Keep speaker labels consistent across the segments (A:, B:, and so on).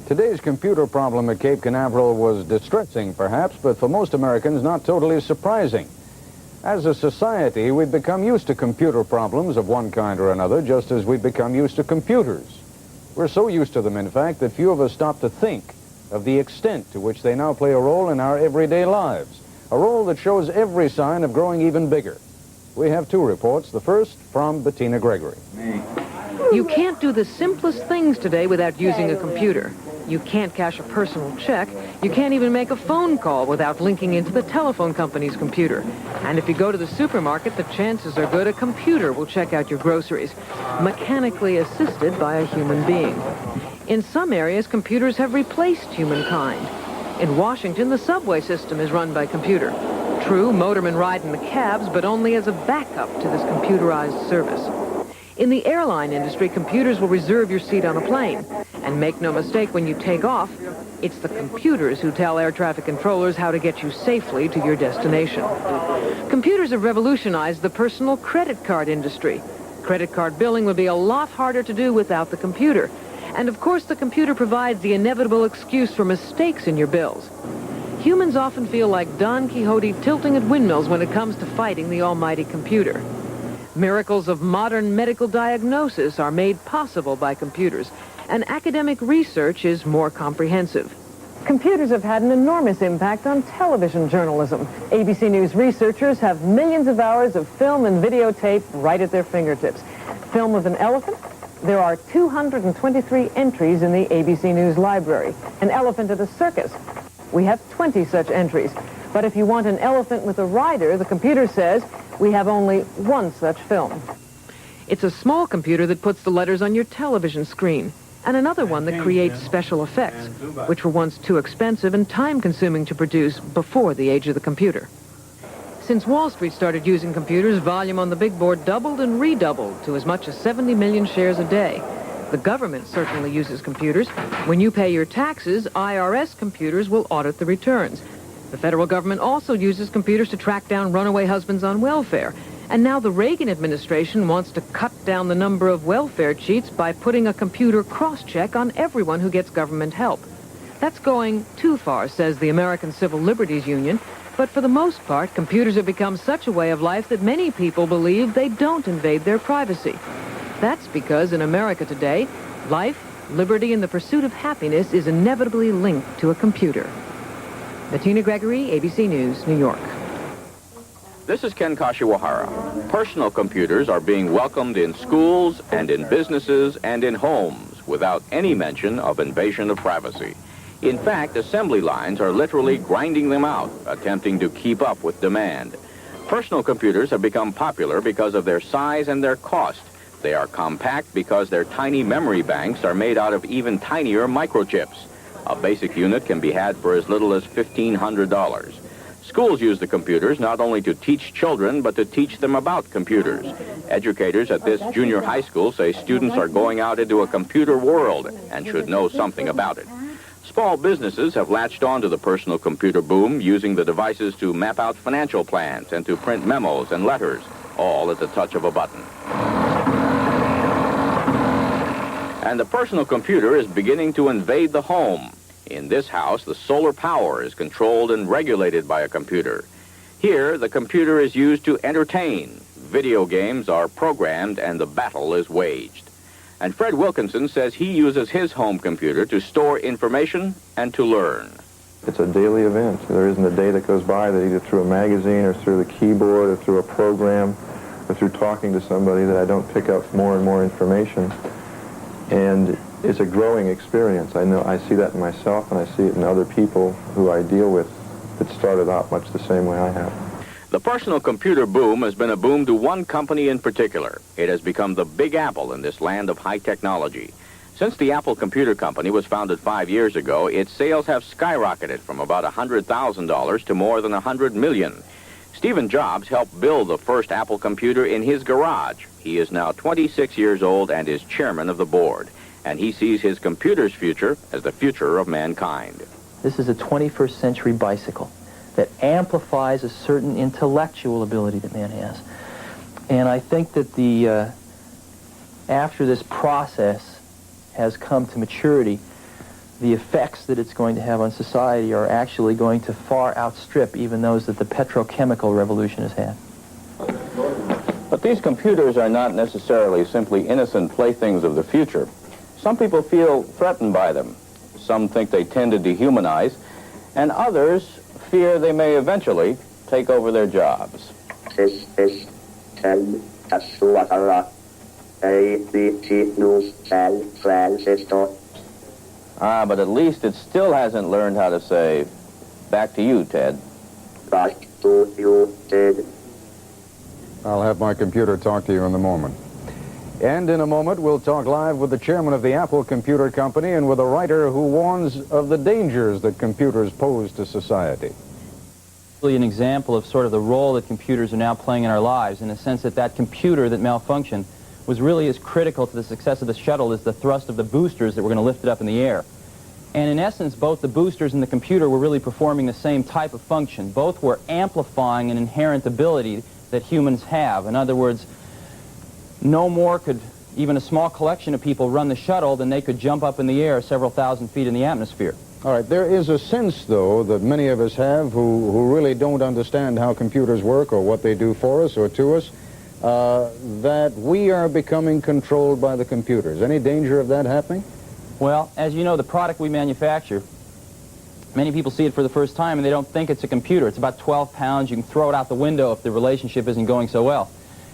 A: Today's computer problem at Cape Canaveral was distressing, perhaps, but for most Americans, not totally surprising. As a society, we've become used to computer problems of one kind or another, just as we've become used to computers. We're so used to them, in fact, that few of us stop to think of the extent to which they now play a role in our everyday lives, a role that shows every sign of growing even bigger. We have two reports. The first from Bettina Gregory.
B: You can't do the simplest things today without using a computer. You can't cash a personal check. You can't even make a phone call without linking into the telephone company's computer. And if you go to the supermarket, the chances are good a computer will check out your groceries, mechanically assisted by a human being. In some areas, computers have replaced humankind. In Washington, the subway system is run by computer. True, motormen ride in the cabs, but only as a backup to this computerized service. In the airline industry, computers will reserve your seat on a plane. And make no mistake, when you take off, it's the computers who tell air traffic controllers how to get you safely to your destination. Computers have revolutionized the personal credit card industry. Credit card billing would be a lot harder to do without the computer. And of course, the computer provides the inevitable excuse for mistakes in your bills. Humans often feel like Don Quixote tilting at windmills when it comes to fighting the almighty computer. Miracles of modern medical diagnosis are made possible by computers, and academic research is more comprehensive. Computers have had an enormous impact on television journalism. ABC News researchers have millions of hours of film and videotape right at their fingertips. Film of an elephant? There are 223 entries in the ABC News library. An elephant at a circus? We have 20 such entries. But if you want an elephant with a rider, the computer says we have only one such film. It's a small computer that puts the letters on your television screen, and another one that creates special effects, which were once too expensive and time-consuming to produce before the age of the computer. Since Wall Street started using computers, volume on the big board doubled and redoubled to as much as 70 million shares a day. The government certainly uses computers. When you pay your taxes, IRS computers will audit the returns. The federal government also uses computers to track down runaway husbands on welfare. And now the Reagan administration wants to cut down the number of welfare cheats by putting a computer cross-check on everyone who gets government help. That's going too far, says the American Civil Liberties Union. But for the most part, computers have become such a way of life that many people believe they don't invade their privacy. That's because in America today, life, liberty, and the pursuit of happiness is inevitably linked to a computer. Bettina Gregory, ABC News, New York.
C: This is Ken Kashiwahara. Personal computers are being welcomed in schools and in businesses and in homes without any mention of invasion of privacy. In fact, assembly lines are literally grinding them out, attempting to keep up with demand. Personal computers have become popular because of their size and their cost. They are compact because their tiny memory banks are made out of even tinier microchips. A basic unit can be had for as little as $1,500. Schools use the computers not only to teach children, but to teach them about computers. Educators at this junior high school say students are going out into a computer world and should know something about it. Small businesses have latched on to the personal computer boom, using the devices to map out financial plans and to print memos and letters, all at the touch of a button. And the personal computer is beginning to invade the home. In this house, the solar power is controlled and regulated by a computer. Here, the computer is used to entertain. Video games are programmed and the battle is waged. And Fred Wilkinson says he uses his home computer to store information and to learn.
D: It's a daily event. There isn't a day that goes by that either through a magazine or through the keyboard or through a program or through talking to somebody that I don't pick up more and more information. And it's a growing experience. I see that in myself, and I see it in other people who I deal with that started out much the same way I have.
C: The personal computer boom has been a boom to one company in particular. It has become the Big Apple in this land of high technology. Since the Apple Computer Company was founded 5 years ago, its sales have skyrocketed from about $100,000 to more than $100 million. Stephen Jobs helped build the first Apple computer in his garage. He is now 26 years old and is chairman of the board. And he sees his computer's future as the future of mankind.
E: This is a 21st century bicycle that amplifies a certain intellectual ability that man has. And I think that after this process has come to maturity, the effects that it's going to have on society are actually going to far outstrip even those that the petrochemical revolution has had.
C: But these computers are not necessarily simply innocent playthings of the future. Some people feel threatened by them. Some think they tend to dehumanize, and others fear they may eventually take over their jobs.
F: This is Ken Kashiwara, ABC News San Francisco.
C: Ah, but at least it still hasn't learned how to say, back to you, Ted.
F: Back to you, Ted.
A: I'll have my computer talk to you in a moment. And in a moment, we'll talk live with the chairman of the Apple Computer Company and with a writer who warns of the dangers that computers pose to society.
E: Really an example of sort of the role that computers are now playing in our lives, in the sense that that computer that malfunctioned was really as critical to the success of the shuttle as the thrust of the boosters that were going to lift it up in the air. And in essence, both the boosters and the computer were really performing the same type of function. Both were amplifying an inherent ability that humans have. In other words, no more could even a small collection of people run the shuttle than they could jump up in the air several thousand feet in the atmosphere.
A: All right, there is a sense, though, that many of us have who really don't understand how computers work or what they do for us or to us, that we are becoming controlled by the computers. Any danger of that happening?
E: Well, as you know, the product we manufacture, many people see it for the first time and they don't think it's a computer. It's about 12 pounds. You can throw it out the window if the relationship isn't going so well.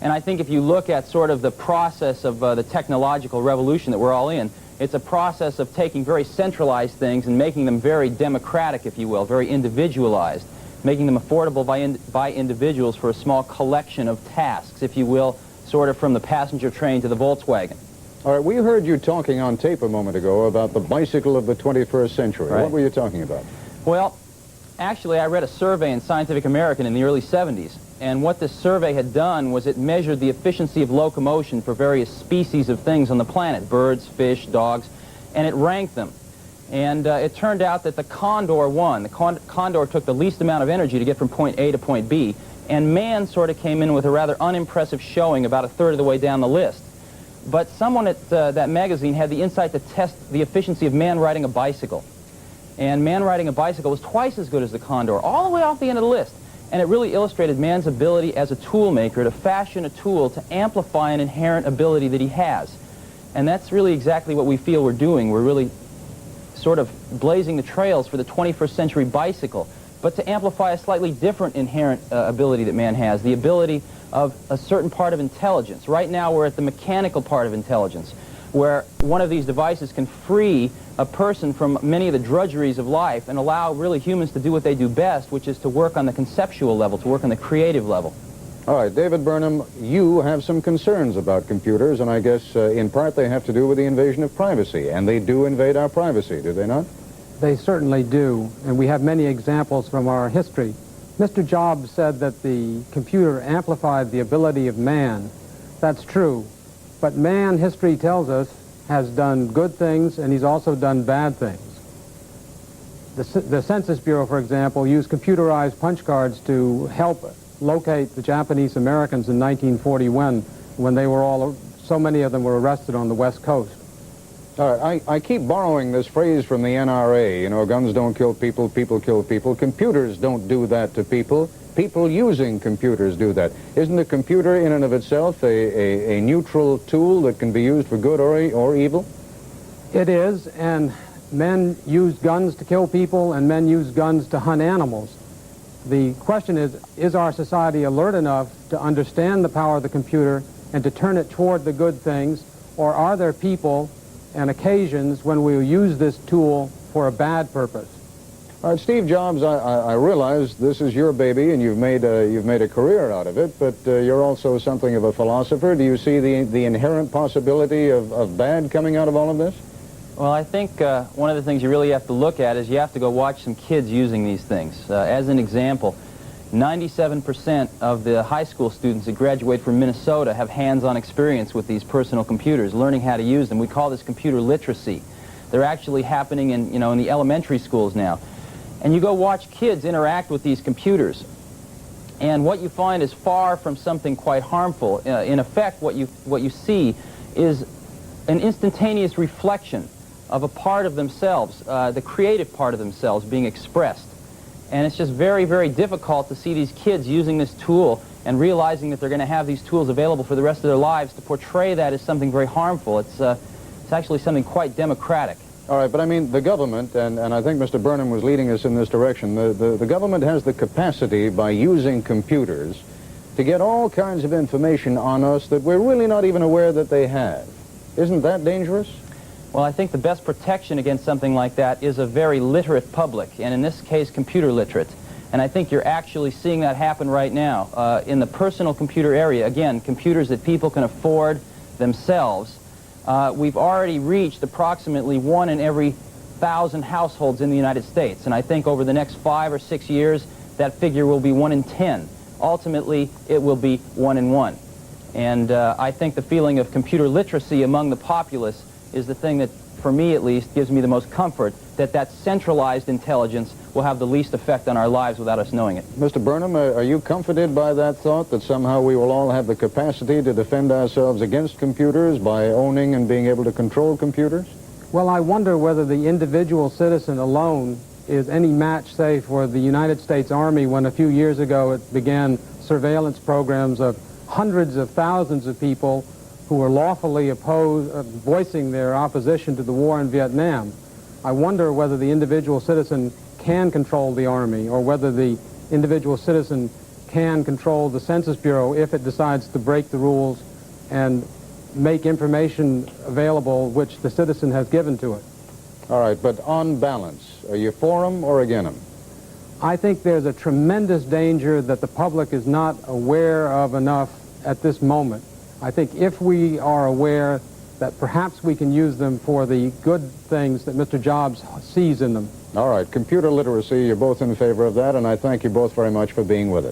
E: And I think if you look at sort of the process of the technological revolution that we're all in, it's a process of taking very centralized things and making them very democratic, if you will, very individualized, making them affordable by individuals for a small collection of tasks, if you will, sort of from the passenger train to the Volkswagen.
A: All right, we heard you talking on tape a moment ago about the bicycle of the 21st century.
E: Right.
A: What were you talking about?
E: Well, actually, I read a survey in Scientific American in the early 70s, and what this survey had done was it measured the efficiency of locomotion for various species of things on the planet, birds, fish, dogs, and it ranked them. And it turned out that the condor won. The condor took the least amount of energy to get from point A to point B, and man sort of came in with a rather unimpressive showing about a third of the way down the list. But someone at that magazine had the insight to test the efficiency of man riding a bicycle. And man riding a bicycle was twice as good as the condor, all the way off the end of the list. And it really illustrated man's ability as a tool maker to fashion a tool to amplify an inherent ability that he has. And that's really exactly what we feel we're doing. We're really sort of blazing the trails for the 21st century bicycle, but to amplify a slightly different inherent ability that man has, the ability of a certain part of intelligence. Right now we're at the mechanical part of intelligence, where one of these devices can free a person from many of the drudgeries of life and allow really humans to do what they do best, which is to work on the conceptual level, to work on the creative level.
A: All right, David Burnham, you have some concerns about computers, and I guess in part they have to do with the invasion of privacy, and they do invade our privacy, do they not?
G: They certainly do, and we have many examples from our history. Mr. Jobs said that the computer amplified the ability of man. That's true, but man, history tells us, has done good things, and he's also done bad things. The Census Bureau, for example, used computerized punch cards to help locate the Japanese Americans in 1941 when they were all, so many of them were arrested on the West Coast.
A: All right, I keep borrowing this phrase from the NRA, you know, guns don't kill people, people kill people. Computers don't do that to people. People using computers do that. Isn't a computer in and of itself a neutral tool that can be used for good or evil?
G: It is, and men use guns to kill people, and men use guns to hunt animals. The question is our society alert enough to understand the power of the computer and to turn it toward the good things, or are there people and occasions when we will use this tool for a bad purpose?
A: All right, Steve Jobs, I realize this is your baby and you've made a career out of it, but you're also something of a philosopher. Do you see the inherent possibility of bad coming out of all of this?
E: Well, I think one of the things you really have to look at is you have to go watch some kids using these things. As an example, 97% of the high school students that graduate from Minnesota have hands-on experience with these personal computers, learning how to use them. We call this computer literacy. They're actually happening in the elementary schools now. And you go watch kids interact with these computers, and what you find is far from something quite harmful. In effect, what you see is an instantaneous reflection of a part of themselves, the creative part of themselves being expressed. And it's just very, very difficult to see these kids using this tool and realizing that they're going to have these tools available for the rest of their lives to portray that as something very harmful. It's actually something quite democratic.
A: All right, but I mean, the government, and I think Mr. Burnham was leading us in this direction, the government has the capacity by using computers to get all kinds of information on us that we're really not even aware that they have. Isn't that dangerous?
E: Well, I think the best protection against something like that is a very literate public, and in this case, computer literate. And I think you're actually seeing that happen right now. In the personal computer area, again, computers that people can afford themselves, we've already reached approximately 1 in every 1,000 households in the United States. And I think over the next 5 or 6 years, that figure will be 1 in 10. Ultimately, it will be 1 in 1. And I think the feeling of computer literacy among the populace is the thing that, for me at least, gives me the most comfort that that centralized intelligence will have the least effect on our lives without us knowing it.
A: Mr. Burnham, are you comforted by that thought that somehow we will all have the capacity to defend ourselves against computers by owning and being able to control computers?
G: Well, I wonder whether the individual citizen alone is any match, say, for the United States Army when a few years ago it began surveillance programs of hundreds of thousands of people who were lawfully voicing their opposition to the war in Vietnam. I wonder whether the individual citizen can control the Army, or whether the individual citizen can control the Census Bureau if it decides to break the rules and make information available which the citizen has given to it.
A: All right, but on balance, are you for them or against them?
G: I think there's a tremendous danger that the public is not aware of enough at this moment. I think if we are aware that perhaps we can use them for the good things that Mr. Jobs sees in them.
A: All right, computer literacy, you're both in favor of that, and I thank you both very much for being with us.